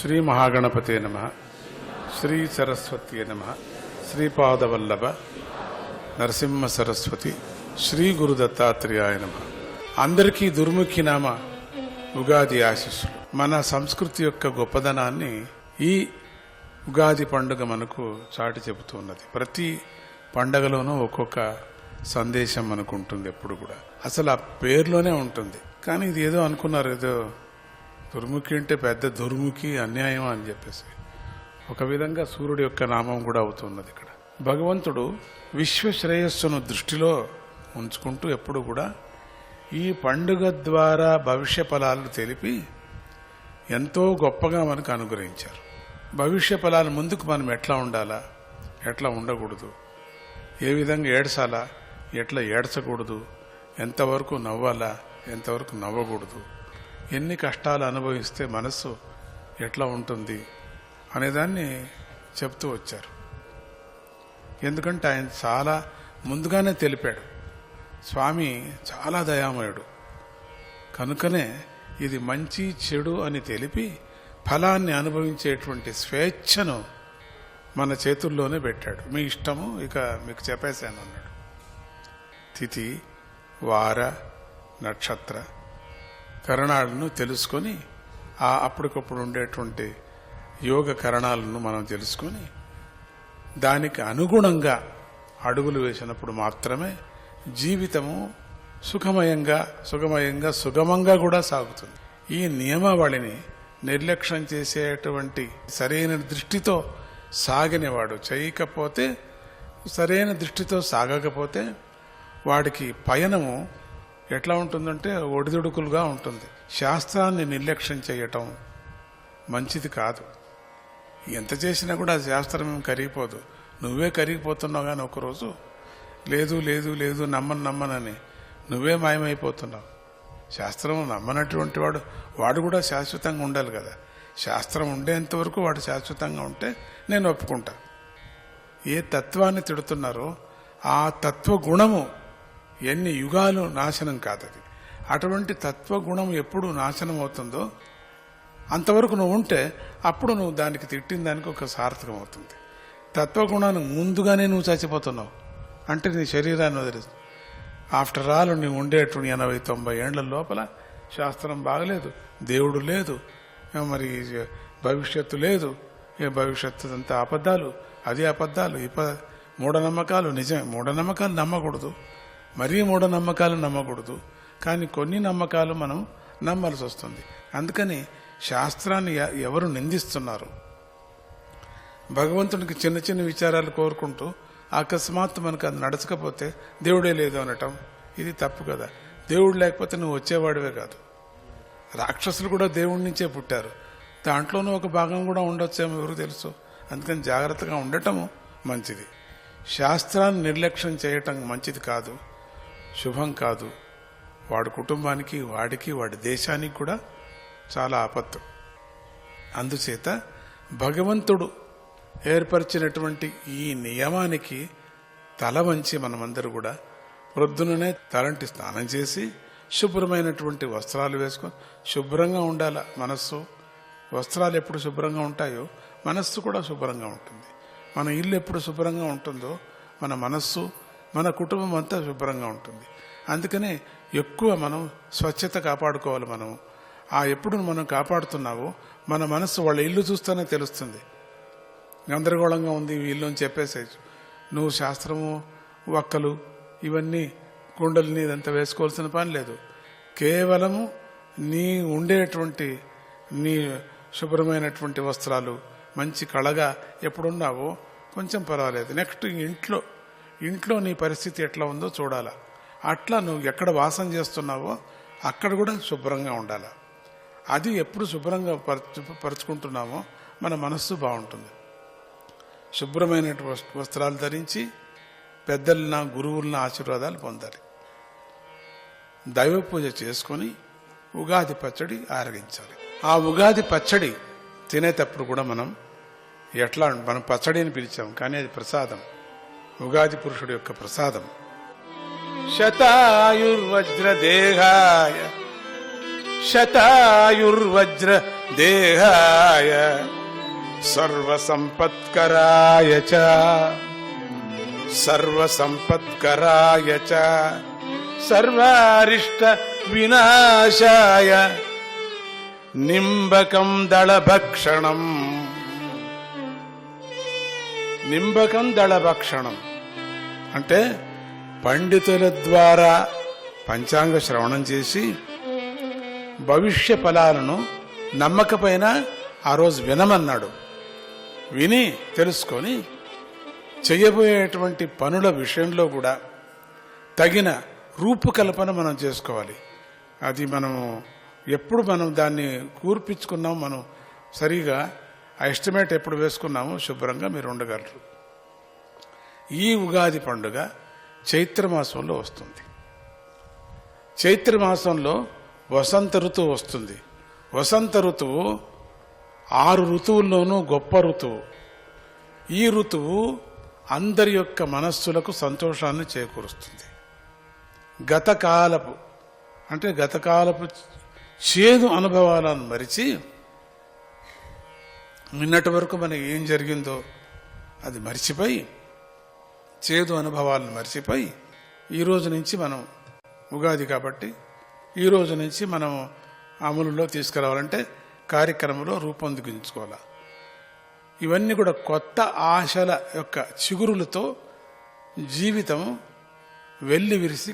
శ్రీ మహాగణపతే నమః, శ్రీ సరస్వతి నమః, శ్రీపాదవల్లభ నరసింహ సరస్వతి, శ్రీ గురు దత్తాత్రేయాయ నమః. అందరికీ దుర్ముఖి నామ ఉగాది ఆశీస్సులు. మన సంస్కృతి యొక్క గొప్పదనాన్ని ఈ ఉగాది పండుగ మనకు చాటి చెబుతున్నది. ప్రతి పండగలోనూ ఒక్కొక్క సందేశం మనకు ఉంటుంది. ఎప్పుడు కూడా అసలు ఆ పేర్లోనే ఉంటుంది. కానీ ఇది ఏదో అనుకున్నారు, ఏదో దుర్ముఖి అంటే పెద్ద దుర్ముఖి, అన్యాయం అని చెప్పేసి ఒక విధంగా సూర్యుడి యొక్క నామం కూడా అవుతున్నది. ఇక్కడ భగవంతుడు విశ్వశ్రేయస్సును దృష్టిలో ఉంచుకుంటూ ఎప్పుడు కూడా ఈ పండుగ ద్వారా భవిష్య ఫలాలు తెలిపి ఎంతో గొప్పగా మనకు అనుగ్రహించారు. భవిష్య ఫలాలు ముందుకు మనం ఎట్లా ఉండాలా, ఎట్లా ఉండకూడదు, ఏ విధంగా ఏడ్చాలా, ఎట్లా ఏడ్చకూడదు, ఎంతవరకు నవ్వాలా, ఎంతవరకు నవ్వకూడదు, ఎన్ని కష్టాలు అనుభవిస్తే మనస్సు ఎట్లా ఉంటుంది అనేదాన్ని చెప్తూ వచ్చారు. ఎందుకంటే ఆయన చాలా ముందుగానే తెలిపాడు. స్వామి చాలా దయామయుడు కనుకనే ఇది మంచి చెడు అని తెలిపి ఫలాన్ని అనుభవించేటువంటి స్వేచ్ఛను మన చేతుల్లోనే పెట్టాడు. మీ ఇష్టము, ఇక మీకు చెప్పేశాను అన్నాడు. తిథి, వార, నక్షత్ర కరణాలను తెలుసుకొని అప్పటికప్పుడు ఉండేటువంటి యోగ కరణాలను మనం తెలుసుకొని దానికి అనుగుణంగా అడుగులు వేసినప్పుడు మాత్రమే జీవితము సుగమంగా కూడా సాగుతుంది. ఈ నియమావళిని నిర్లక్ష్యం చేసేటువంటి సరైన దృష్టితో సాగనివాడు చేయకపోతే, సరైన దృష్టితో సాగకపోతే వాడికి పయనము ఎట్లా ఉంటుందంటే ఒడిదుడుకులుగా ఉంటుంది. శాస్త్రాన్ని నిర్లక్ష్యం చేయటం మంచిది కాదు. ఎంత చేసినా కూడా శాస్త్రం ఏం కరిగిపోదు. నువ్వే కరిగిపోతున్నావు. కానీ ఒకరోజు లేదు లేదు లేదు నమ్మనని నువ్వే మాయమైపోతున్నావు. శాస్త్రం నమ్మనటువంటి వాడు కూడా శాశ్వతంగా ఉండాలి కదా. శాస్త్రం ఉండేంత వరకు వాడు శాశ్వతంగా ఉంటే నేను ఒప్పుకుంటా. ఏ తత్వాన్ని తిడుతున్నారో ఆ తత్వగుణము ఎన్ని యుగాలు నాశనం కాదది. అటువంటి తత్వగుణం ఎప్పుడు నాశనం అవుతుందో అంతవరకు నువ్వు ఉంటే అప్పుడు నువ్వు దానికి తిట్టిన దానికి ఒక సార్థకం అవుతుంది. తత్వగుణాన్ని ముందుగానే నువ్వు చచ్చిపోతున్నావు అంటే నీ శరీరాన్ని వదిలేస్తుంది. ఆఫ్టర్ ఆల్ నువ్వు ఉండేటువంటి 80-90 ఏండ్ల లోపల శాస్త్రం బాగలేదు, దేవుడు లేదు, మరి భవిష్యత్తు లేదు. భవిష్యత్తు అంతా అబద్ధాలు, అది అబద్ధాలు, మూఢనమ్మకాలు. నిజమే, మూఢనమ్మకాలు నమ్మకూడదు, మరీ మూఢనమ్మకాలు నమ్మకూడదు. కానీ కొన్ని నమ్మకాలు మనం నమ్మాల్సి వస్తుంది. అందుకని శాస్త్రాన్ని ఎవరు నిందిస్తున్నారు? భగవంతునికి చిన్న చిన్న విచారాలు కోరుకుంటూ అకస్మాత్తు మనకు అది నడచకపోతే దేవుడే లేదు అనటం ఇది తప్పు కదా. దేవుడు లేకపోతే నువ్వు వచ్చేవాడివే కాదు. రాక్షసులు కూడా దేవుడి నుంచే పుట్టారు. దాంట్లోనూ ఒక భాగం కూడా ఉండొచ్చేమో ఎవరు తెలుసు. అందుకని జాగ్రత్తగా ఉండటము మంచిది. శాస్త్రాన్ని నిర్లక్ష్యం చేయటం మంచిది కాదు, శుభం కాదు. వాడి కుటుంబానికి, వాడి దేశానికి కూడా చాలా ఆపత్తు. అందుచేత భగవంతుడు ఏర్పరిచినటువంటి ఈ నియమానికి తల వంచి మనమందరూ కూడా ప్రొద్దుననే తలంటి స్నానం చేసి శుభ్రమైనటువంటి వస్త్రాలు వేసుకొని శుభ్రంగా ఉండాల మనస్సు. వస్త్రాలు ఎప్పుడు శుభ్రంగా ఉంటాయో మనస్సు కూడా శుభ్రంగా ఉంటుంది. మన ఇల్లు ఎప్పుడు శుభ్రంగా ఉంటుందో మన మనస్సు, మన కుటుంబం అంతా శుభ్రంగా ఉంటుంది. అందుకనే ఎక్కువ మనం స్వచ్ఛత కాపాడుకోవాలి. మనం ఎప్పుడు మనం కాపాడుతున్నావో మన మనస్సు వాళ్ళ ఇల్లు చూస్తేనే తెలుస్తుంది. గందరగోళంగా ఉంది ఇల్లు అని చెప్పేసేయచ్చు. నువ్వు శాస్త్రము, వక్కలు, ఇవన్నీ కుండల్ని ఇదంతా వేసుకోవాల్సిన పని లేదు. కేవలము నీ ఉండేటువంటి నీ శుభ్రమైనటువంటి వస్త్రాలు మంచి కళగా ఎప్పుడున్నావో కొంచెం పర్వాలేదు. నెక్స్ట్ ఇంట్లో నీ పరిస్థితి ఎట్లా ఉందో చూడాలా. అట్లా నువ్వు ఎక్కడ వాసం చేస్తున్నావో అక్కడ కూడా శుభ్రంగా ఉండాలి. అది ఎప్పుడు శుభ్రంగా పరుచుకుంటున్నామో మన మనస్సు బాగుంటుంది. శుభ్రమైన వస్త్రాలు ధరించి పెద్దలన, గురువులన ఆశీర్వాదాలు పొందాలి. దైవ పూజ చేసుకొని ఉగాది పచ్చడి ఆరగించాలి. ఆ ఉగాది పచ్చడి తినేటప్పుడు కూడా మనం పచ్చడి అని పిలిచాం, కానీ అది ప్రసాదం. ఉగాది పురుషుడు యొక్క ప్రసాదం. శతాయుర్వజ్ర దేహాయ శతాయుర్వజ్ర దేహాయ సర్వసంపత్కరాయ చ సర్వసంపత్కరాయ చ సర్వారిష్ట వినాశాయ నింబకం దళభక్షణం. నింబకం దళభక్షణం అంటే పండితుల ద్వారా పంచాంగ శ్రవణం చేసి భవిష్య ఫలాలను నమ్మకపైన ఆ రోజు వినమన్నాడు. విని తెలుసుకొని చేయబోయేటువంటి పనుల విషయంలో కూడా తగిన రూపకల్పన మనం చేసుకోవాలి. అది మనము ఎప్పుడు మనం దాన్ని కూర్పించుకున్నాం, మనం సరిగా ఆ ఎస్టిమేట్ ఎప్పుడు వేసుకున్నామో శుభ్రంగా మీరు ఉండగలరు. ఈ ఉగాది పండుగ చైత్రమాసంలో వస్తుంది. చైత్రమాసంలో వసంత ఋతువు వస్తుంది. వసంత ఋతువు 6 ఋతువుల్లోనూ గొప్ప ఋతువు. ఈ ఋతువు అందరి యొక్క మనస్సులకు సంతోషాన్ని చేకూరుస్తుంది. గతకాలపు చేదు అనుభవాలను మరిచి, నిన్నటి వరకు మనకి ఏం జరిగిందో అది మర్చిపోయి, చేదు అనుభవాలను మర్చిపోయి, ఈ రోజు నుంచి మనం ఉగాది కాబట్టి ఈ రోజు నుంచి మనం అమలులో తీసుకురావాలంటే కార్యక్రమంలో రూపొందించుకోవాలి. ఇవన్నీ కూడా కొత్త ఆశల యొక్క చిగురులతో జీవితం వెళ్ళి విరిసి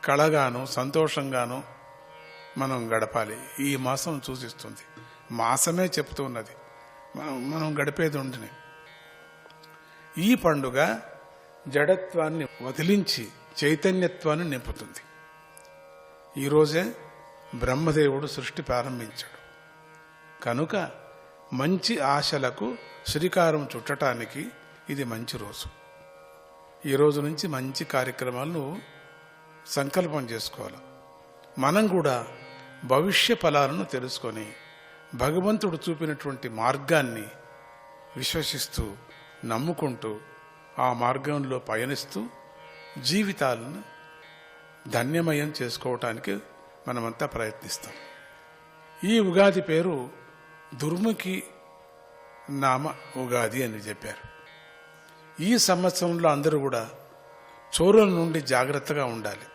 కళగాను సంతోషంగాను మనం గడపాలి. ఈ మాసం సూచిస్తుంది. మాసమే చెప్తూ ఉన్నది, మనం గడిపేది ఉండిని. ఈ పండుగ జడత్వాన్ని వదిలించి చైతన్యత్వాన్ని నింపుతుంది. ఈరోజే బ్రహ్మదేవుడు సృష్టి ప్రారంభించాడు కనుక మంచి ఆశలకు శ్రీకారం చుట్టడానికి ఇది మంచి రోజు. ఈ రోజు నుంచి మంచి కార్యక్రమాలను సంకల్పం చేసుకోవాలి. మనం కూడా భవిష్య ఫలాలను తెలుసుకొని భగవంతుడు చూపినటువంటి మార్గాన్ని విశ్వసిస్తూ నమ్ముకుంటూ ఆ మార్గంలో పయనిస్తూ జీవితాలను ధన్యమయం చేసుకోవటానికి మనమంతా ప్రయత్నిస్తాం. ఈ ఉగాది పేరు దుర్ముఖి నామ ఉగాది అని చెప్పారు. ఈ సంవత్సరంలో అందరూ కూడా చోరుల నుండి జాగ్రత్తగా ఉండాలి.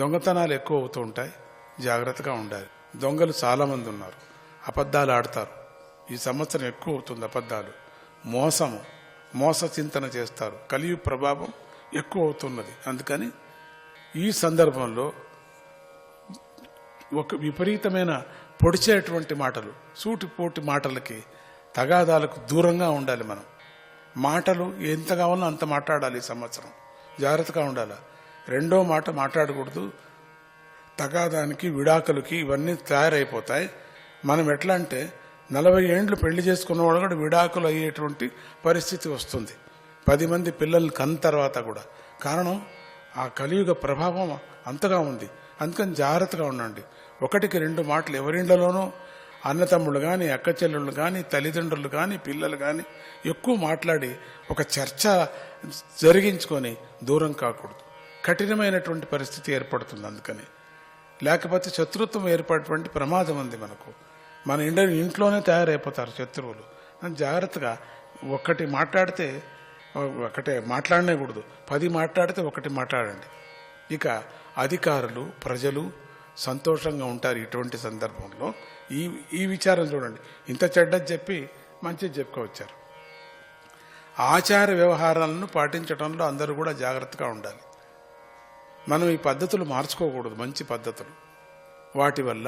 దొంగతనాలు ఎక్కువ అవుతూ ఉంటాయి, జాగ్రత్తగా ఉండాలి. దొంగలు చాలామంది ఉన్నారు, అబద్ధాలు ఆడతారు. ఈ సంవత్సరం ఎక్కువ అవుతుంది అబద్ధాలు, మోస చింతన చేస్తారు. కలియుగ ప్రభావం ఎక్కువ అవుతున్నది. అందుకని ఈ సందర్భంలో ఒక విపరీతమైన పొడిచేటువంటి మాటలు, సూటిపోటి మాటలకి, తగాదాలకు దూరంగా ఉండాలి. మనం మాటలు ఎంత కావాలో అంత మాట్లాడాలి. ఈ సంవత్సరం జాగ్రత్తగా ఉండాలి. రెండో మాట మాట్లాడకూడదు. తగాదానికి, విడాకులకి ఇవన్నీ తయారైపోతాయి. మనం ఎట్లా అంటే 40 ఏండ్లు పెళ్లి చేసుకున్న వాళ్ళు కూడా విడాకులు అయ్యేటువంటి పరిస్థితి వస్తుంది. 10 మంది పిల్లల్ని కన్న తర్వాత కూడా. కారణం ఆ కలియుగ ప్రభావం అంతగా ఉంది. అందుకని జాగ్రత్తగా ఉండండి. 1-2 మాటలు ఎవరిండ్లలోనూ అన్నతమ్ముళ్ళు కానీ, అక్క చెల్లెళ్ళు కానీ, తల్లిదండ్రులు కానీ, పిల్లలు కానీ ఎక్కువ మాట్లాడి ఒక చర్చ జరిగించుకొని దూరం కాకూడదు. కఠినమైనటువంటి పరిస్థితి ఏర్పడుతుంది. అందుకని లేకపోతే శత్రుత్వం ఏర్పడేటువంటి ప్రమాదం ఉంది మనకు. మన ఇంట్లోనే తయారైపోతారు శత్రువులు. జాగ్రత్తగా ఒకటి మాట్లాడితే ఒకటే మాట్లాడనేకూడదు, 10 మాట్లాడితే ఒకటి మాట్లాడండి. ఇక అధికారులు, ప్రజలు సంతోషంగా ఉంటారు. ఇటువంటి సందర్భంలో ఈ విచారం చూడండి. ఇంత చెడ్డది చెప్పి మంచిది చెప్పుకోవచ్చారు. ఆచార వ్యవహారాలను పాటించడంలో అందరూ కూడా జాగ్రత్తగా ఉండాలి. మనం ఈ పద్ధతులు మార్చుకోకూడదు. మంచి పద్ధతులు, వాటి వల్ల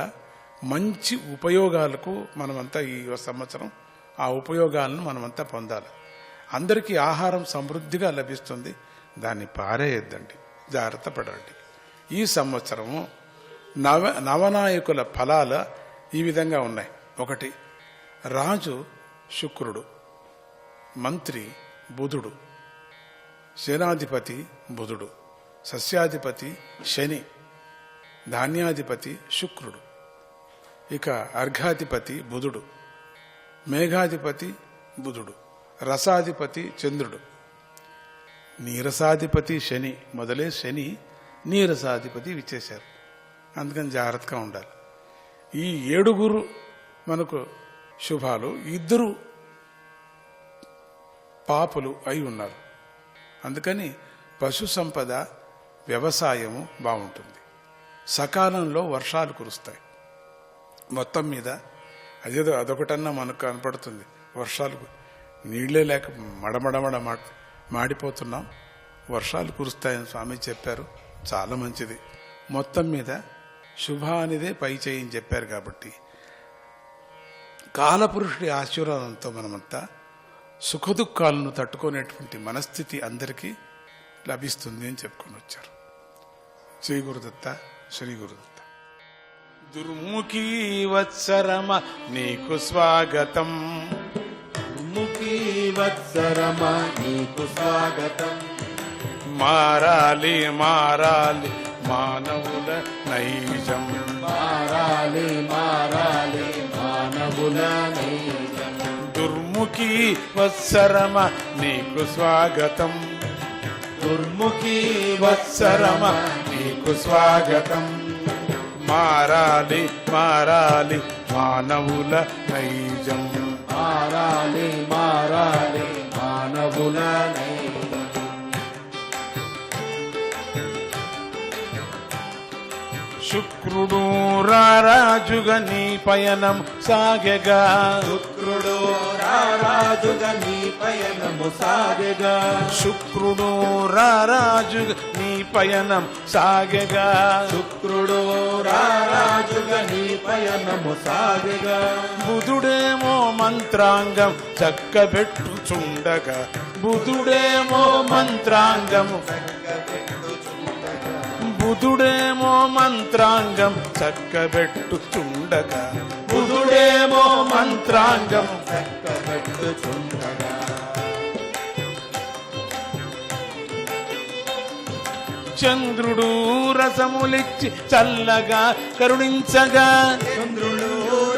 మంచి ఉపయోగాలకు మనమంతా ఈ సంవత్సరం ఆ ఉపయోగాలను మనమంతా పొందాలి. అందరికీ ఆహారం సమృద్ధిగా లభిస్తుంది. దాన్ని పారేయద్దండి, జాగ్రత్త పడండి. ఈ సంవత్సరము నవనాయకుల ఫలాల ఈ విధంగా ఉన్నాయి. 1, రాజు శుక్రుడు, మంత్రి బుధుడు, సేనాధిపతి బుధుడు, సస్యాధిపతి శని, ధాన్యాధిపతి శుక్రుడు, ఇక అర్ఘాధిపతి బుధుడు, మేఘాధిపతి బుధుడు, రసాధిపతి చంద్రుడు, నీరసాధిపతి శని. మొదలే శని నీరసాధిపతి విచ్చేశారు. అందుకని జాగ్రత్తగా ఉండాలి. ఈ 7 మనకు శుభాలు. ఇద్దరు పాపులు అయి ఉన్నారు. అందుకని పశు సంపద, వ్యవసాయము బాగుంటుంది. సకాలంలో వర్షాలు కురుస్తాయి. మొత్తం మీద అదేదో అదొకటన్నా మనకు కనపడుతుంది. వర్షాలు నీళ్లే లేక మడమడమడ మాడిపోతున్నాం, వర్షాలు కురుస్తాయని స్వామి చెప్పారు. చాలా మంచిది. మొత్తం మీద శుభానిదే పై చేయని చెప్పారు. కాబట్టి కాలపురుషుడి ఆశీర్వాదంతో మనమంతా సుఖదుఖాలను తట్టుకునేటువంటి మనస్థితి అందరికీ లభిస్తుంది అని చెప్పుకొని వచ్చారు. శ్రీ గురుదత్త, శ్రీ గురుదత్త. దుర్ముఖీ వత్సరమ నీకు స్వాగతం, దుర్ముఖీ వత్సరమ నీకు స్వాగతం. మారాలి మారాలి మానవుల నైజం, మారాలి మారాలి మానవుల నైజం. దుర్ముఖీ వత్సరమ నీకు స్వాగతం, దుర్ముఖీ వత్సరమ నీకు స్వాగతం. మారాలి మారాలి మానవుల నైజం, మారాలి మారాలి మానవుల నైజం. శుక్రుడు రారాజుగా నీ పయనం సాగెగా, శుక్రుడు రారాజుగా నీ పయనము సాగెగా. శుక్రుడు రారాజుగా నీ పయనం సాగెగా, శుక్రుడు రారాజుగా నీ పయనము సాగెగా. బుధుడేమో మంత్రాంగం చక్కబెట్టుచుండగా, బుధుడేమో మంత్రాంగము, బుధుడేమో మంత్రాంగం చక్కబెట్టుచుండగా, బుధుడేమో మంత్రాంగం చక్కబెట్టుచుండగా. చంద్రుడు రసములిచ్చి చల్లగా కరుణించగా, చంద్రుడు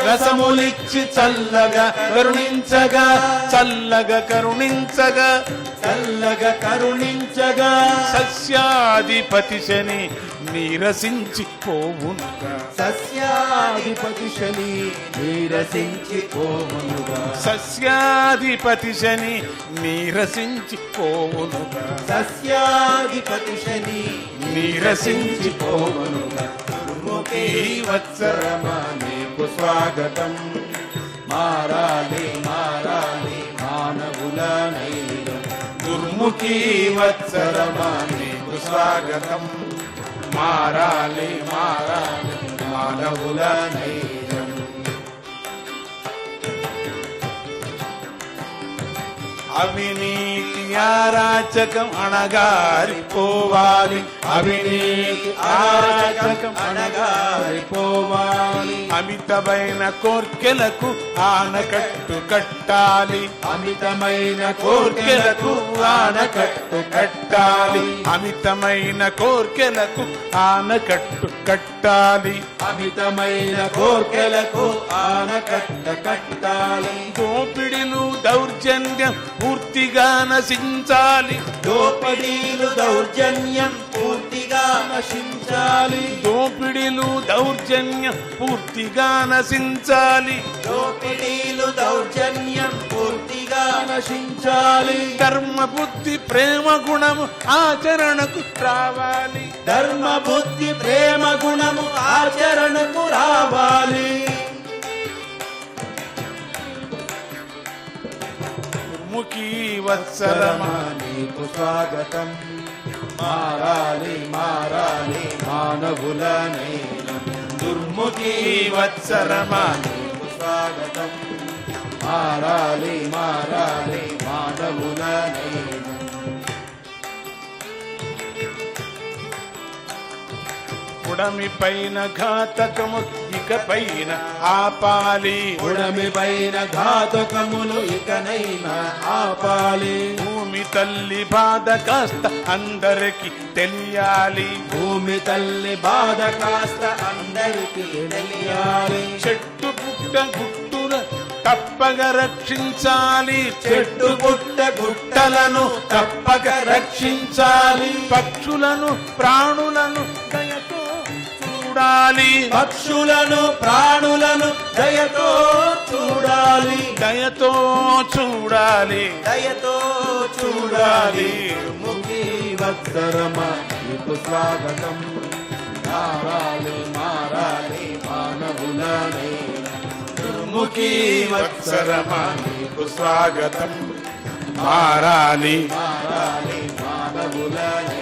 రసములిచ్చి చల్లగా కరుణించగా, చల్లగా కరుణించగా, చల్లగా కరుణించగా. సస్యాధిపతి శని నీరసించి పోవునుగా, సస్యాధిపతి శని నీరసించి పోవునుగా. సస్యాధిపతి శని నీరసించి పోవునుగా, సస్యాధిపతి శని నీరసించి పోవునుగా. దుర్ముఖీ వత్సరమ నీకు స్వాగతం. మారాలి మారాలి మానవుల నైజం. దుర్ముఖీ వత్సరమ నీకు స్వాగతం. మారాలి మారాలి మానవుల నైజం. అవినీతి అరాచకం అణగారిపోవాలి, అవినీతి అరాచకం అణగారిపోవాలి. అమితమైన కోర్కెలకు ఆనకట్టు కట్టాలి, అమితమైన కోర్కెలకు ఆనకట్టు కట్టాలి, అమితమైన కోర్కెలకు ఆనకట్టు కట్టాలి. అమితమైన కోర్కెలకు ఆనకట్ట కట్టాలి. దోపిడిలు దౌర్జన్యం పూర్తిగా నశించాలి, దోపిడీలు దౌర్జన్యం పూర్తిగా నశించాలి. దోపిడిలు దౌర్జన్యం పూర్తిగా నశించాలి. దోపిడీలు దౌర్జన్యం పూర్తిగా నశించాలి. ధర్మ బుద్ధి ప్రేమ గుణము ఆచరణకు రావాలి, ధర్మ బుద్ధి ప్రేమ గుణము ఆచరణకు రావాలి. దుర్ముఖీ వత్సరమ నీకు స్వాగతం. మారాలి మారాలి మానవుల నైజం. దుర్ముఖీ వత్సరమ నీకు స్వాగతం. మారాలి మారాలి మానవుల నైజం. పుడమి పైన ఘాతకము ఇక పైన ఆపాలి, ఉడమి పైన ఘాతకములు ఇకనైనా ఆపాలి. భూమి తల్లి బాధ కాస్త అందరికి తెలియాలి, భూమి తల్లి బాధ కాస్త అందరికీ తెలియాలి. చెట్టు పుట్ట గుట్టుల తప్పక రక్షించాలి, చెట్టు పుట్ట గుట్టలను తప్పక రక్షించాలి. పక్షులను ప్రాణులను దయతో చూడాలి, పక్షులను ప్రాణులను దయతో చూడాలి, దయతో చూడాలి, దయతో చూడాలి. ముఖి వత్సరమా నీకు స్వాగతం. మారాలి మారాలి మానవులనే. దుర్ముఖి వత్సరమా నీకు స్వాగతం. మారాలి మారాలి మానవులనే.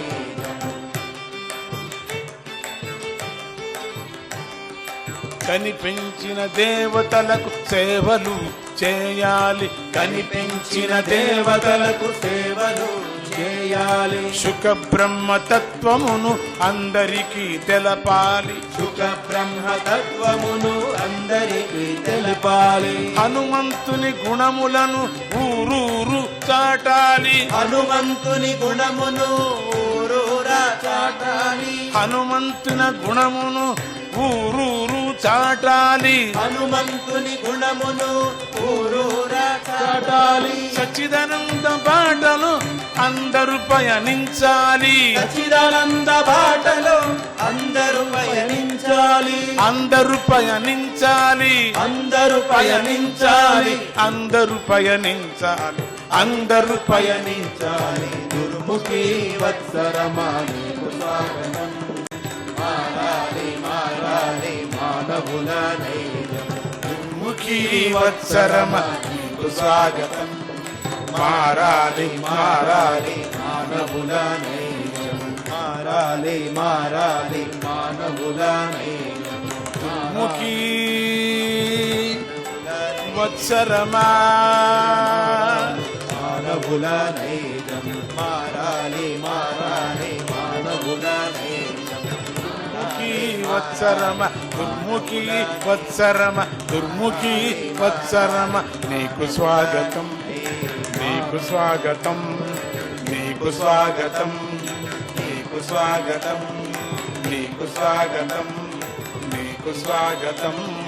కనిపించిన దేవతలకు సేవలు చేయాలి, కనిపించిన దేవతలకు సేవలు చేయాలి. సుఖ బ్రహ్మతత్వమును అందరికీ తెలపాలి, సుఖ బ్రహ్మతత్వమును అందరికీ తెలపాలి. హనుమంతుని గుణములను ఊరూరు చాటాలి, హనుమంతుని గుణమును ఊరూరా చాటాలి. హనుమంతున గుణమును ఊరూరు చాటాలి, హనుమంతుని గుణమును ఊరూరా చాటాలి. సచ్చిదానంద బాటలు అందరూ పయనించాలి, సచ్చిదానంద బాటలో అందరూ పయనించాలి, అందరూ పయనించాలి, అందరూ పయనించాలి, అందరూ పయనించాలి, అందరూ పయనించాలి. దుర్ముఖి వత్సరమా నీకు స్వాగతం. మారాలి మారాలి మానవుల నైజం. ముఖీ వత్సరమ నీకు స్వాగతం. మారాలి మారాలి మానవుల నైజం. మారాలి మారాలి మానవుల నైజం. ముఖీ వత్సరమా మానవుల నైజం. మారాలి మారాలి మానవుల నైజం. ముఖీ వత్సరమ దుర్ముఖీ వత్సరమ దుర్ముఖీ వత్సరమ నీకు స్వాగతం, నీకు స్వాగతం, నీకు స్వాగతం, నీకు స్వాగతం, నీకు స్వాగతం, నీకు స్వాగతం.